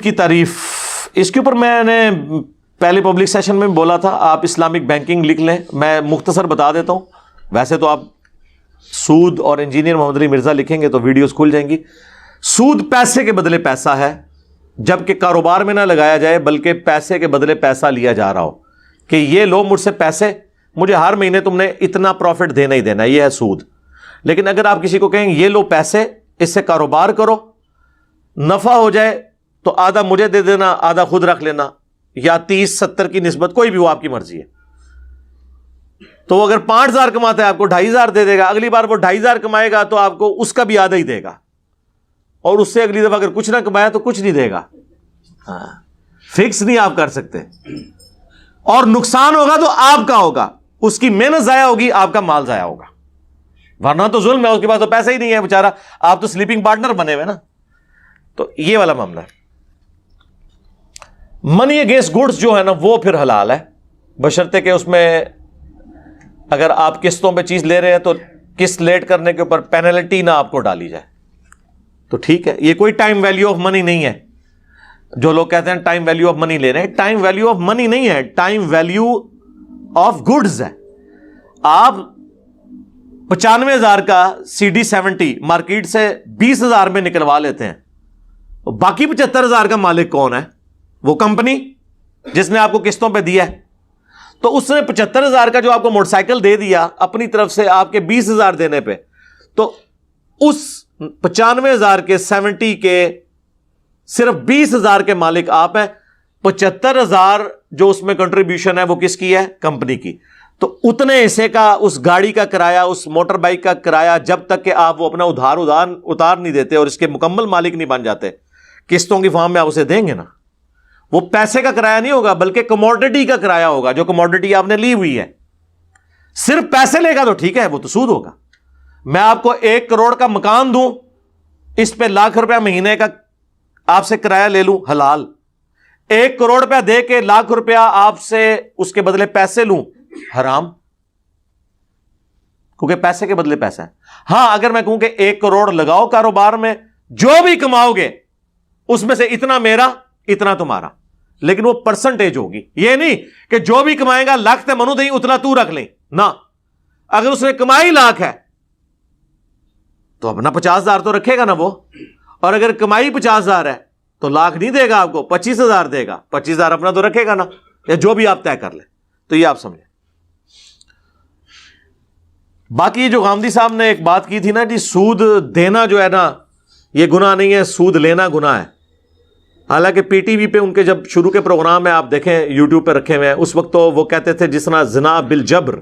کی تعریف، اس کے اوپر میں نے پہلے پبلک سیشن میں بولا تھا، آپ اسلامک بینکنگ لکھ لیں، میں مختصر بتا دیتا ہوں، ویسے تو آپ سود اور انجینئر محمد علی مرزا لکھیں گے تو ویڈیوز کھل جائیں گی۔ سود پیسے کے بدلے پیسہ ہے، جبکہ کاروبار میں نہ لگایا جائے بلکہ پیسے کے بدلے پیسہ لیا جا رہا ہو کہ یہ لو مجھ سے پیسے، مجھے ہر مہینے تم نے اتنا پروفٹ دینا ہی دینا، یہ ہے سود۔ لیکن اگر آپ کسی کو کہیں یہ لو پیسے، اس سے کاروبار کرو، نفع ہو جائے تو آدھا مجھے دے دینا، آدھا خود رکھ لینا، یا 30-70 کی نسبت کوئی بھی وہ آپ کی مرضی ہے، تو وہ اگر 5,000 کماتا ہے آپ کو 2,500 دے دے گا، اگلی بار وہ 2,500 کمائے گا تو آپ کو اس کا بھی آدھا ہی دے گا، اور اس سے اگلی دفعہ اگر کچھ نہ کمایا تو کچھ نہیں دے گا۔ ہاں، فکس نہیں آپ کر سکتے، اور نقصان ہوگا تو آپ کا ہوگا، اس کی محنت ضائع ہوگی، آپ کا مال ضائع ہوگا، ورنہ تو ظلم ہے، اس کے پاس تو پیسے ہی نہیں ہے بیچارہ، آپ تو سلیپنگ پارٹنر بنے ہوئے نا۔ تو یہ والا معاملہ ہے۔ منی اگینسٹ گڈس جو ہے نا وہ پھر حلال ہے، بشرطے کہ اس میں اگر آپ قسطوں پہ چیز لے رہے ہیں تو قسط لیٹ کرنے کے اوپر پینلٹی نہ آپ کو ڈالی جائے تو ٹھیک ہے۔ یہ کوئی ٹائم ویلیو آف منی نہیں ہے، جو لوگ کہتے ہیں ٹائم ویلیو آف منی لے رہے ہیں، ٹائم ویلیو آف منی نہیں ہے، ٹائم ویلیو آف گڈز ہے۔ آپ 95,000 کا CD70 مارکیٹ سے 20,000 میں نکلوا لیتے ہیں، باقی 75,000 کا مالک کون ہے؟ وہ کمپنی جس نے آپ کو قسطوں پہ دیا ہے۔ تو اس نے 75,000 کا جو آپ کو موٹر سائیکل دے دیا اپنی طرف سے آپ کے 20,000 دینے پہ، تو اس 95,000 کے 70 کے صرف 20,000 کے مالک آپ ہیں، 75,000 جو اس میں کنٹریبیوشن ہے وہ کس کی ہے؟ کمپنی کی۔ تو اتنے حصے کا اس گاڑی کا کرایہ، اس موٹر بائک کا کرایہ، جب تک کہ آپ وہ اپنا اتار نہیں دیتے اور اس کے مکمل مالک نہیں بن جاتے، قسطوں کی فارم میں آپ اسے دیں گے نا، وہ پیسے کا کرایہ نہیں ہوگا بلکہ کموڈٹی کا کرایہ ہوگا، جو کموڈٹی آپ نے لی ہوئی ہے۔ صرف پیسے لے گا تو ٹھیک ہے، وہ تو سود ہوگا۔ میں آپ کو 1 کروڑ کا مکان دوں، اس پہ ₹1,00,000 مہینے کا آپ سے کرایہ لے لوں، حلال۔ 1 کروڑ روپیہ دے کے ₹1,00,000 آپ سے اس کے بدلے پیسے لوں، حرام، کیونکہ پیسے کے بدلے پیسہ ہے۔ ہاں، اگر میں کہوں کہ 1 کروڑ لگاؤ کاروبار میں، جو بھی کماؤ گے اس میں سے اتنا میرا اتنا تمہارا، لیکن وہ پرسنٹیج ہوگی، یہ نہیں کہ جو بھی کمائے گا لاکھ تے منو دیں اتنا تو رکھ لیں، نہ۔ اگر اس نے کمائی 1,00,000 ہے تو اپنا 50,000 تو رکھے گا نا وہ، اور اگر کمائی 50,000 ہے تو 1,00,000 نہیں دے گا آپ کو، 25,000 دے گا، 25,000 اپنا تو رکھے گا نا، یا جو بھی آپ طے کر لیں۔ تو یہ آپ سمجھیں۔ باقی جو غامدی صاحب نے ایک بات کی تھی نا جی، سود دینا جو ہے نا یہ گناہ نہیں ہے، سود لینا گناہ ہے۔ حالانکہ پی ٹی وی پہ ان کے جب شروع کے پروگرام میں آپ دیکھیں یوٹیوب پہ رکھے ہوئے ہیں، اس وقت تو وہ کہتے تھے جس طرح زنا بالجبر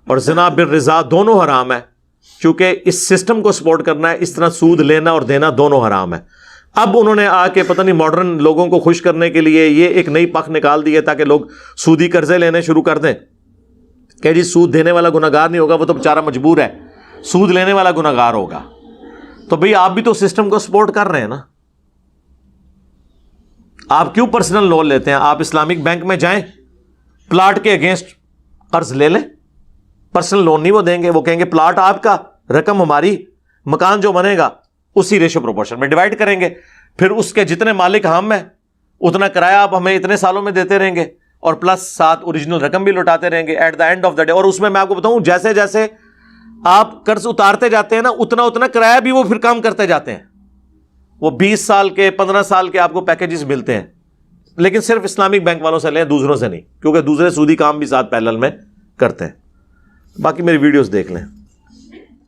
اور زنا بالرضا دونوں حرام ہے، چونکہ اس سسٹم کو سپورٹ کرنا ہے، اس طرح سود لینا اور دینا دونوں حرام ہے۔ اب انہوں نے آ کے پتہ نہیں ماڈرن لوگوں کو خوش کرنے کے لیے یہ ایک نئی پک نکال دی ہے تاکہ لوگ سودی قرضے لینے شروع کر دیں کہ جی سود دینے والا گناہگار نہیں ہوگا، وہ تو بیچارہ مجبور ہے، سود لینے والا گناہگار ہوگا۔ تو بھئی آپ بھی تو سسٹم کو سپورٹ کر رہے ہیں نا، آپ کیوں پرسنل لون لیتے ہیں؟ آپ اسلامک بینک میں جائیں، پلاٹ کے اگینسٹ قرض لے لیں، پرسنل لون نہیں وہ دیں گے، وہ کہیں گے پلاٹ آپ کا، رقم ہماری، مکان جو بنے گا اسی ریشو پروپورشن میں ڈیوائڈ کریں گے، پھر اس کے جتنے مالک ہم ہیں اتنا کرایہ آپ ہمیں اتنے سالوں میں دیتے رہیں گے، اور پلس ساتھ اوریجنل رقم بھی لوٹاتے رہیں گے at the end of the day. اور اس میں آپ کو بتاؤں، جیسے جیسے آپ قرض اتارتے جاتے ہیں نا، اتنا اتنا کرایہ بھی وہ پھر کام کرتے جاتے ہیں، وہ 20 سال کے 15 سال کے آپ کو پیکیجز ملتے ہیں، لیکن صرف اسلامک بینک والوں سے لیں، دوسروں سے نہیں، کیونکہ دوسرے سودی کام بھی ساتھ پیرلل میں کرتے ہیں۔ باقی میری ویڈیوز دیکھ لیں۔